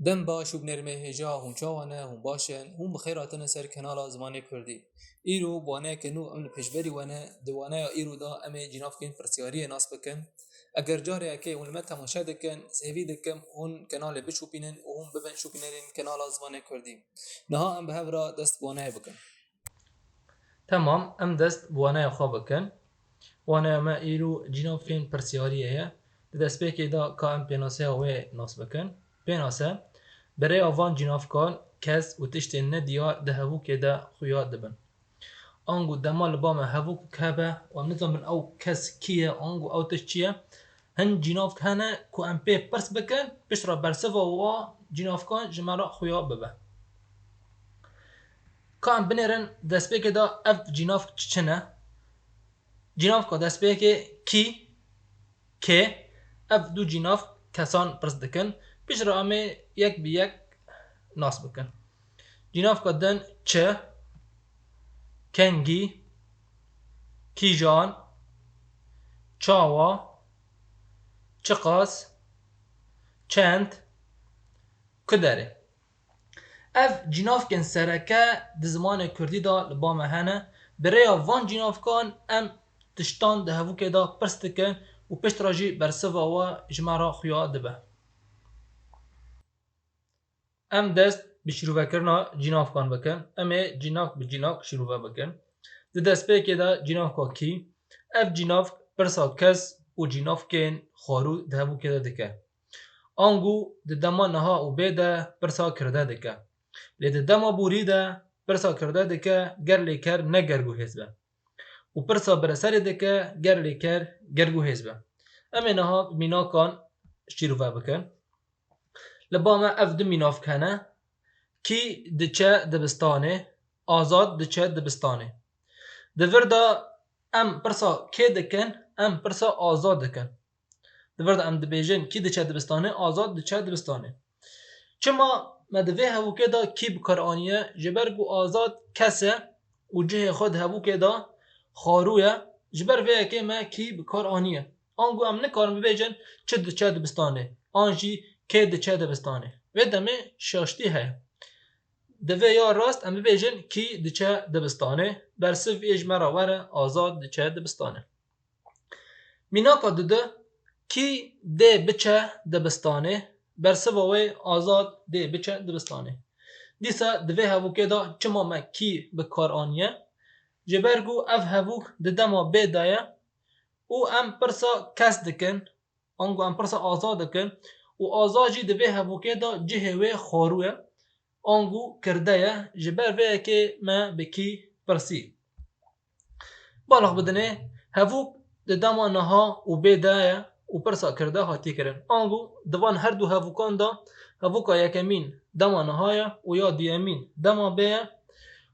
دم باش و بنرمه هجا هم چاوانه هم باشن هم بخیراتن سر کنال زمان کردی ایرو بانه کنو امن پشبری وانه دوانه ایرو دا امه جناف کن پرسیاری ناس بکن اگر جاره اکی اون لمت تماشا دکن سهوی دکم اون کنال بشوپینن و هم ببن شوپینن کنال زمان کردی نها ام به هفرا دست بانه بکن تمام ام دست بوانای خواه بکن وانای ما ایرو جناب کن پرسیاریه هیا دست پیکی دا که ام پیناسه هوی ناس بکن پیناسه برای آوان جناب کن کس و تشتی ندیا ده هفو که ده خویاد دبن آنگو دمال بام هفو که به و نظام من او کس کیه آنگو او تشتیه هن جناب کنه که ام پی پرس بکن پیش را برسوا و جناب کن جمعه خویاد ببه که ام بنیرن دست پیکی دا اف جناب چنه جناف که دست پیکی کی اف دو جناف کسان پرس دکن پیش را امی یک بی یک ناس بکن جناف که دن چه کنگی کیجان چاوا چقاس چند کدره اف جناف کن سرکه دزمان کردی دا لبام هنه برای وان جناف کن ام تشتان ده هفو که دا پرس دکن و پیش راجی برسوا و جمعه خویا دبه ام دست به شروع کرنا جناف کن بکن امه جناف به جناف شروع بکن دست پیکی دا جناف که کی اف جناف پرسا کس و جناف کن خارو ده هفو که دا دکه آنگو ده دما نها و بیده پرسا کرده دکه لی ده دما بوری ده پرسا کرده دکه گر لیکر نگرگو حزبه و پرسا برسر دکه گر لیکر گرگو حزبه امه نها مینا کن شروع بکن لباما اف دو میناف کنه کی دچه دبستانه آزاد دچه دبستانه دوردا ام پرسا کی دکن ام پرسا آزاد دکن دوردا ام دبیجن کی دچه دبستانه آزاد دچه دبستانه چما مدوه هفو که دا کی بکار آنیه جبرگو آزاد کسه و جه خود هفو که دا خارویه جبر ویه که ما کی بکار آنیه آنگو ام نکارم ببیجن چه دچه دبستانه آنجی که دچه دبستانه و دمه شاشتی هه دوه یا راست ام ببیجن کی دچه دبستانه برسف ایج مرا وره آزاد دچه دبستانه مینا که دده کی ده بچه دبستانه برسف وی آزاد ده بچه دبستانه دیسا دوه هفو که دا چما ما کی بکار آنیه جبرگو اف هفو ده ما بیدایه او ام پرسا کس دکن آنگو ام پرسا آزاد دکن و آزاجی دوه هفو که دا جه وی خاروه آنگو کرده جبر وی که ما بکی پرسی بالغ بدنه هفو ده دما نها و بیدایه و پرسا کرده هاتی کرن آنگو دوان هر دو هفو کان دا هفو که یکمین دما نهایه و یا دیمین دما بیه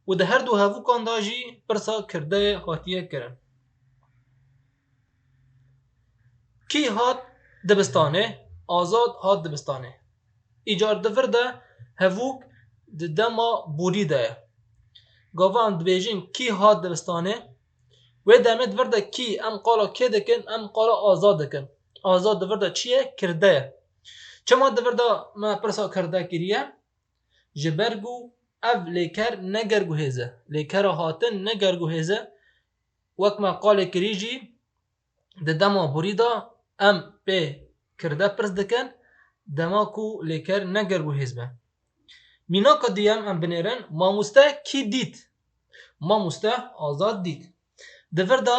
و ده هر دو هفو کان دا جی پرسا کرده هاتیه کرن کی هات دبستانه آزاد هات دبستانه ایجار دفر ده هفوک ده دما بوری ده گاوان دبیجین کی هات دبستانه و دمه دفر ده کی ام قالا که دکن ام قالا آزاد دکن آزاد دفر ده چیه کرده چما دفر ده ما پرسا کرده کریه جبرگو اف لیکر نگرگو هزه لیکر هاتن نگرگو هزه وک ما قال کریجی ده دما بوری ده ام پی کرده پرس دکن دما کو لیکر نگرگو هزبه مینا که دیم ام بنیرن ماموسته کی دید ماموسته آزاد دید دفر دا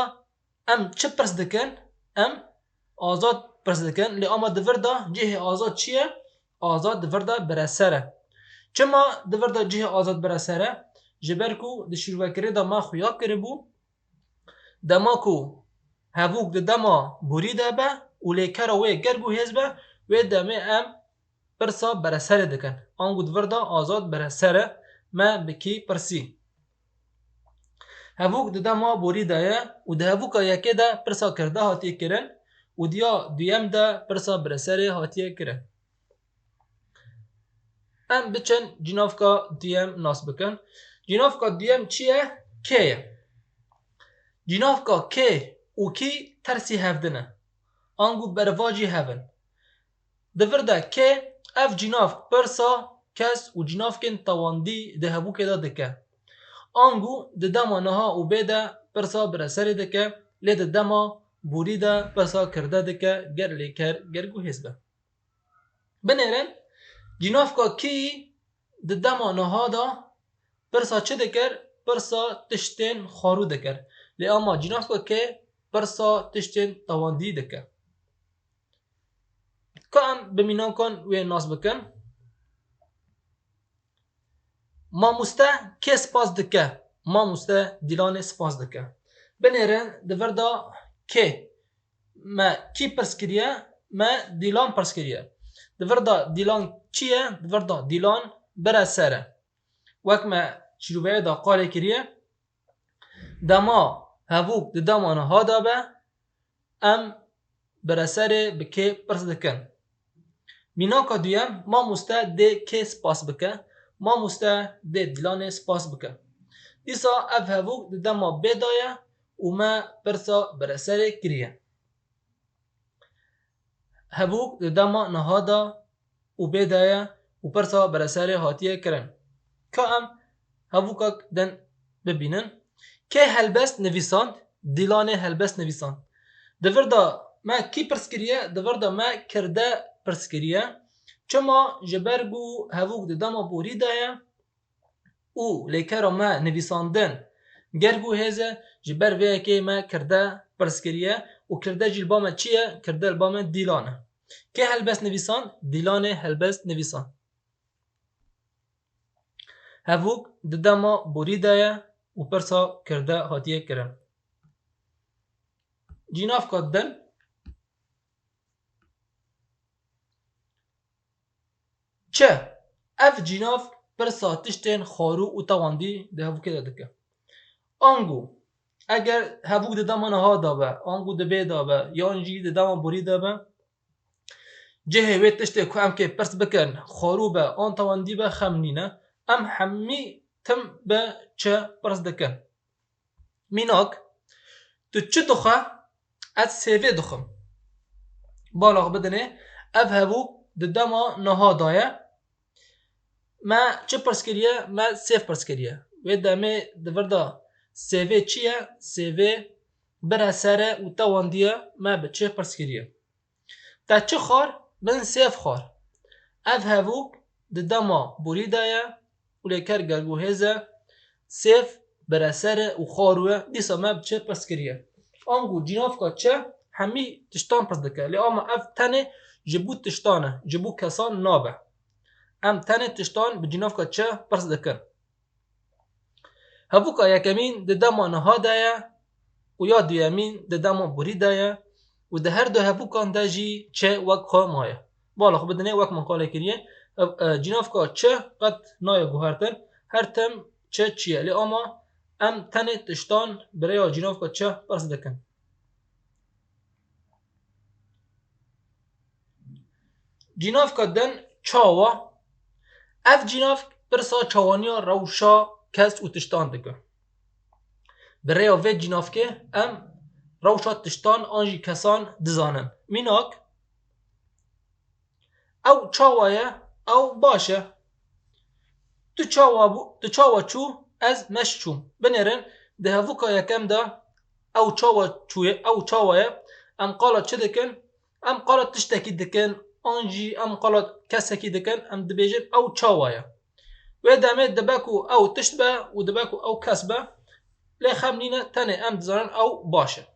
ام چه پرس دکن ام آزاد پرس دکن لی اما دفر دا جه آزاد چیه آزاد دفر دا برسره چما دفر دا جه آزاد برسره جبرکو ده شروع کری دا ما خویا کری بو دما کو هفوک ده دما بوری ده به و لیکر وی گرگو هزبه و دمه ام پرسا برسره دکن آنگو دور دا آزاد برسره ما بکی پرسی هفوک ده دما بوری ده و ده هفوکا یکی ده پرسا کرده هاتیه کرن و دیا دویم ده پرسا برسره هاتیه کرن ام بچن جنافکا دویم ناس بکن جنافکا دویم چیه؟ که جنافکا که و کی ترسی هفدنه آنگو برواجی هفن دفر ده که اف جناف پرسا کس و جناف کن تواندی ده هبو که دا دکه آنگو ده دما نها و بیده پرسا برسر دکه لی ده دما بوری ده پرسا کرده دکه گر لیکر گرگو حزبه بنیرن جناف که کی ده دما نها دا پرسا چه دکر پرسا تشتین خارو دکر لی اما جناف که پرسا تشتین تواندی دکه که ام بمینان کن وی ناس بکن ما مسته که سپاس دکه ما مسته دیلان سپاس دکه بنیرن دوردا که ما کی پرس کریه ما دیلان پرس کریه دوردا دیلان چیه دوردا دیلان برا سره وک ما شروعه دا قاله کریه دما هفوک دما نها دا به ام برا سره بکه پرس دکن میناکا دویم ما مسته ده که سپاس بکه ما مسته ده دیلان سپاس بکه دیسا اف هفوک دما بدایه و ما پرسا برسر کریه هبوک دما نهادا و بدایه و پرسا برسر هاتیه کرن که ام هبوکاک دن ببینن که هلبست نویساند دیلان هلبست نویساند دوردا ما کی پرس کریه دوردا ما کرده پرس کریه چما جبرگو هبوک دما بوری دایه او لیکر ما نویساندن گرگو هزه جبر وی که ما کرده پرس کریه و کرده جلبامه چیه کرده البامه دیلانه که هلبست نویسان دیلان هلبست نویسان هفوک دما بوری دایه و پرسا کرده هاتیه کرن جیناف کدن چه اف جیناف پرسا تشتین خارو و تواندی ده هفوک دادکه آنگو اگر هفوک دما نها دابه آنگو دبه دابه یا انجی دما بوری دابه جه وی تشتی که ام که پرس بکن خارو به آن تواندی به خمنینه ام حمی تم به چه پرس دکن میناک تو چه دخه از سیوه دخم بالاغ بدنه اف هفوک دما نها دایه ما چه پرس کریه ما سیف پرس کریه و دمه دوردا سیوه چیه سیوه بره سره و تواندیه ما به چه پرس کریه تا چه خار من سیف خار اف هفوک دما بوری دایه و لیکر گرگو هزه سیف بره سره و خاروه دیسا ما به چه پرس کریه آنگو جیناف که چه همی تشتان پرس دکه لی اما اف تنه جبو تشتانه جبو کسان نابه ام تنه تشتان به جیناف که چه پرس دکن هفوکا یکمین دما نها دایه و یا دویمین دما بوری دایه و ده هر دو هفوکان دا جی چه وک خواه مایه بالا خب بدنه وک من قاله کریه جیناف که چه قد نایه گوهرتن هر تم چه چیه لی اما ام تنه تشتان برای جیناف که چه پرس دکن جیناف که دن چاوا اف جیناف پرسا چاوانیا روشا کس و تشتان دکن برای وی جیناف که ام روشا تشتان آنجی کسان دزانن میناک او چاوایه او باشه تو چاوا چو از مش چوم بنیرن ده هفوکا یکم دا او چاوا چویه او چاوایه ام قالت چه دکن ام قالت تشتکی دکن آنجی ام قالت کسکی دکن ام دبیجن او چاوایه و دمه دبکو او تشت به و دبکو او کس به لی خمنینه تنه ام دزانن او باشه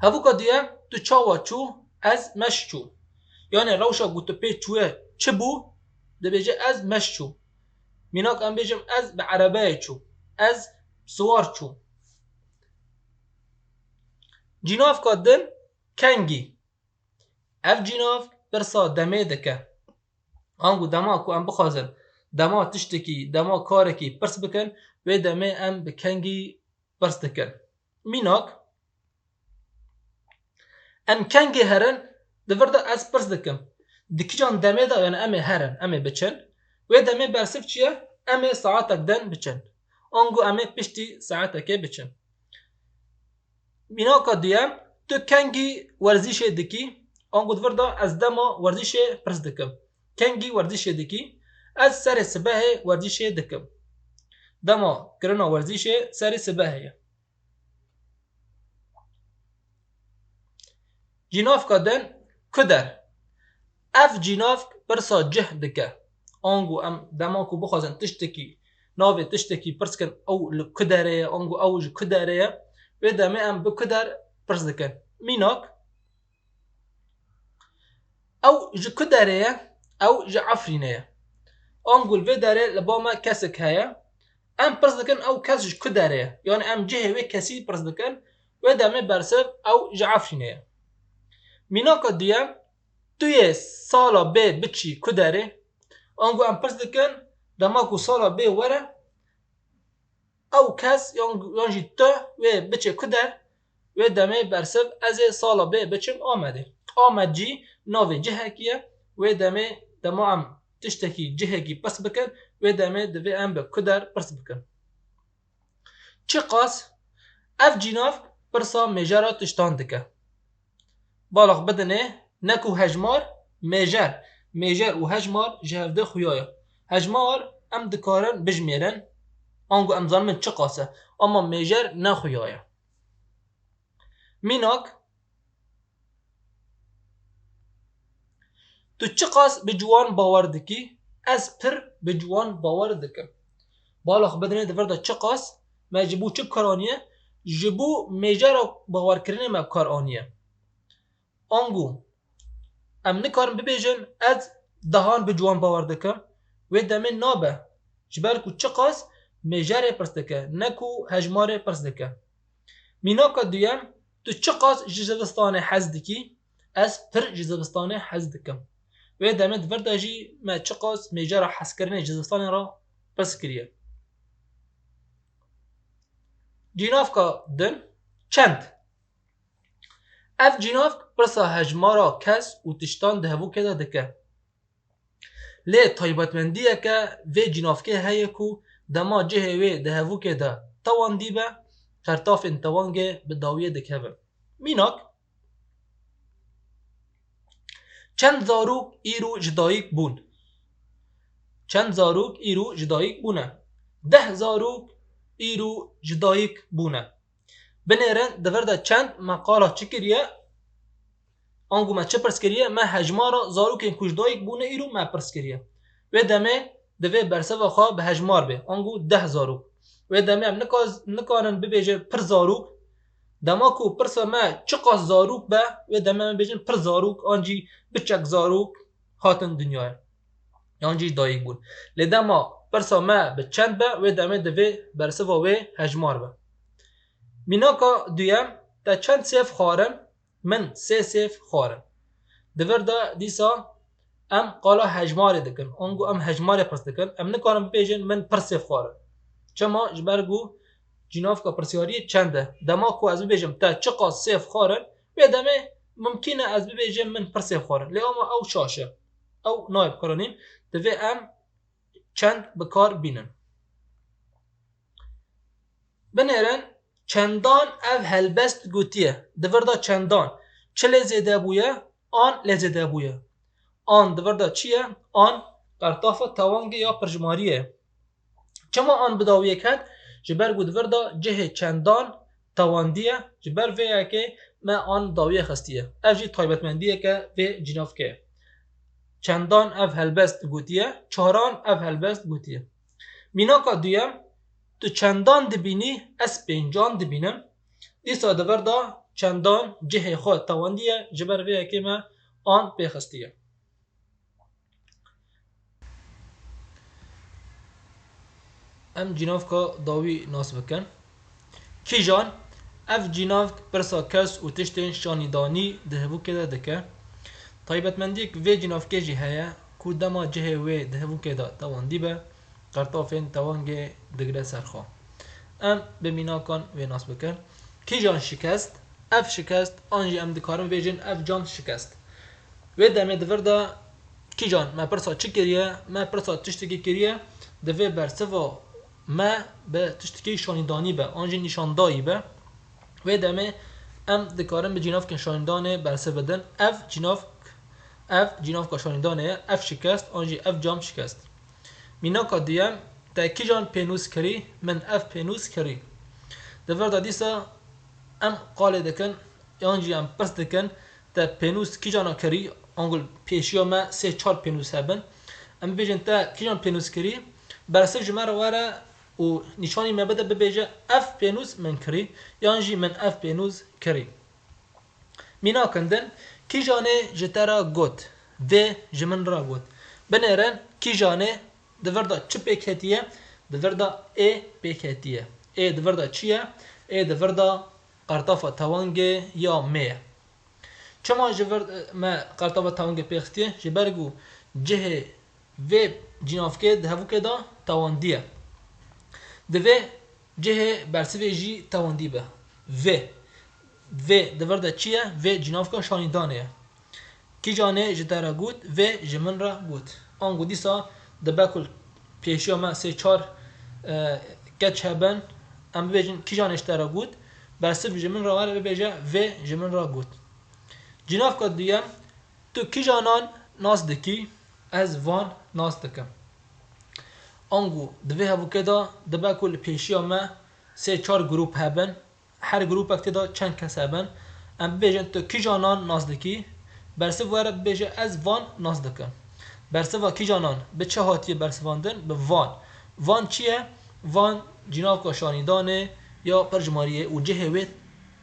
هفوکا دیم تو چاوا چو از مش چو یعنی روشا گوتو پی چوه چه بو دبیجه از مش چو میناک ام بیجم از به عربه چو از سوار چو جیناف کادن کنگی اف جیناف پرسا دمه دکه آنگو دما کو ام بخوازن دما تشتکی دما کارکی پرس بکن و دمه ام بکنگی پرس دکن میناک ام کنگی هرن دوردا از پرس دکم دکی جان دمه دا یعنی ام هرن ام بچن و دمه برسف چیه ام ساعتک دن بچن آنگو ام پشتی ساعتک بچن میناکا دیم تو کنگی ورزش دکی آنگو دوردا از دما ورزش پرس دکم کنگی ورزش دکی از سر سبه ورزش دکم دما کرنا ورزش سر سبه جناف کدن کدر اف جناف برسا جه دکه آنگو ام دما کو بخوازن تشتکی ناوی تشتکی پرس کن او لکدره آنگو او جو کدره و دمه ام بکدر پرس دکن میناک او جو کدره او جو عفرینه آنگو الوی داره لباما کسک هیا ام پرس دکن او کس جو کدره یعنی ام جه وی کسی پرس دکن و دمه برسب او جو عفرینه میناک دیم توی سالا به بچی کدره آنگو ام پرس دکن دماکو سالا به وره او کس یانجی تو و بچه کدر و دمه برسب از سالا به بچم آمده آمد جی ناوی جهه کیه و دمه دما ام تشتکی جهه کی پس بکن و دمه دوی ام به کدر پرس بکن چه قاس اف جیناف پرسا میجارا تشتان دکه بالاخ بدنه نکو هجمار میجر و هجمار جهفده خویایا هجمار ام دکارن بجمیرن آنگو ام زنمن چه قاسه اما میجر نخویایا میناک تو چه قاس به جوان باور دکی از پر به جوان باور دکم بالاخ بدنه دفرده چه قاس ما جبو چه کارانیه جبو میجر باور کرنه ما کارانیه آنگو ام نکارم ببیجن از دهان به جوان باور دکم و دمه نابه جبال کو چه قاس میجر پرس دکه نکو هجمار پرس دکه میناکا دویم تو چه قاس جزبستان حز دکی از پر جزبستان حز دکم و دمه دفرده جی ما چه قاس میجر حز کرنه جزبستان را پرس کریه جیناف کا دن چند اف جیناف پرسا هجمارا کس و تشتان دهبو که دکه لی طایبتمندیه که وی جیناف که هیه کو دما جه وی دهبو که ده توان دیبه قرطاف انتوانگه به داویه دکه به میناک چند زاروک ایرو جدایک بون چند زاروک ایرو جدایک بونه 10 زاروک ایرو جدایک بونه بنیرن دورده چند مقاله چی کریه آنگو ما چه پرس کریه ما هجمارا زاروکین کجدایک بونه ایرو ما پرس کریه و دمه دوی برسه و خواه به هجمار به آنگو 10 زاروک و دمه هم نکانن ببیجه پر زاروک دما کو پرسه ما چه قاس زاروک به و دمه هم بیجن پر زاروک آنجی بچک زاروک هاتن دنیای آنجی دایک بون لدما پرسه ما به چند به و دمه دوی برسه و هجمار به میناکا دویم تا چند سیف خارم من 3 سیف خارم دورده دیسا ام قالا هجمار دکن اونگو ام هجمار پرس دکن ام نکارم بیجن من پر سیف خارم چما جبرگو جناف کا پرسیاری چنده دما کو از بیجم تا چقا سیف خارن و دمه ممکنه از بیجم من پر سیف خارن لی اما او شاشه او نایب کرانیم دوی ام چند بکار بینن بنیرن چندان او هلبست گوتیه دورده چندان چه لزیده بویه آن لزیده بویه آن دورده چیه آن قرطاف توانگی یا پرجماریه چما آن بداویه کد جبر گو دورده جه چندان تواندیه جبر ویه که ما آن داویه خستیه اف جی طایبتمندیه که وی جناف که چندان او هلبست گوتیه چهاران او هلبست گوتیه میناکا دویم تو چندان دبینی از پنجان دبینم دیسا دورده چندان جه خود تواندیه جبر ویه که ما آن پیخستیه ام جناف کا داوی ناس بکن کی جان اف جناف پرسا کس و تشتین شانیدانی دهبو که دکه طایبتمندی که وی جناف که جی هیا کو دما جه وی دهبو که دا تواندی به قرطافین توانگه دگره سرخوا ام به میناکان وی ناس بکن کی جان شکست اف شکست آنجی ام دکارم ویجن اف جان شکست وی دمه دورده کی جان ما پرسا چی کریه ما پرسا تشتکی کریه دوی برسوا ما به تشتکی شانیدانی به آنجی نشاندایی به و دمه ام دکارم به جناف که شانیدانه برسه بدن اف جناف اف جناف کا شانیدانه اف شکست آنجی اف جام شکست مینا کا دیم تا کی جان پینوس کری من اف پینوس کری دفر دا دیسا ام قال دکن آنجی ام پس دکن تا پینوس کی جانا کری آنگل پیشیا ما 3-4 پینوس هبن ام بیجن تا کی جان پینوس کری برسه جمعه واره و نشانی ما بده ببیجه اف پینوس من کری یانجی من اف پینوس کری مینا کندن کی جانه جترا گوت و جمن را گوت بنرن کی جانه دوردا چه پیکتیه دوردا ای پیکتیه ای دوردا چیه ای دوردا قرطافه توانگه یا می چما جور ما قرطافه توانگه پیختیه جبرگو جه و جنافکه دهوو که دا تواندیه دوه جه برسوه جی تواندی به و دورده چیه و جنافکه شانیدانه کی جانه جتره گود و جمن را گود آن گودی سا دبکل پیشی ما 3-4 کچ هبن ام ببیجن کی جانه جتره گود برسوه جمن را واره ببیجه و جمن را گود جنافکه دیم تو کی جانان ناس دکی از وان ناس دکم آنگو دوی هبو که دا دبا کل پیشی ما 3-4 گروپ هبن هر گروپ اکتی دا چند کس هبن ام بیجن تو کی جانان ناس دکی برسه واره بیجه از وان ناس دکم برسه و کی جانان به چه هاتیه برسه واندن به وان چیه؟ وان جناب که شانیدانه یا پرجماریه و جه وی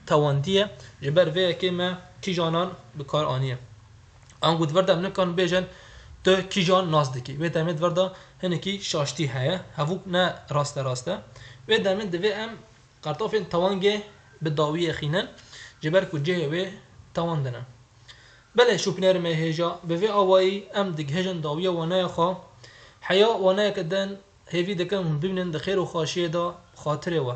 تواندیه جبر وی که ما کی جانان به کار آنیه آنگو دوردم نکن بیجن تو کی جان ناز دکی و دامید وردا هنکی شاشتی هیا هفوک نه راسته و دامید دوی ام قرطافین توانگه به داوی خینن جبر کجه و تواندنن بله شوپنر مهجا به وی آوایی ام دگ هجن داوی وانای خوا حیا وانای کدن هیوی دکن ببینن دخیر و خاشیه دا خاطره و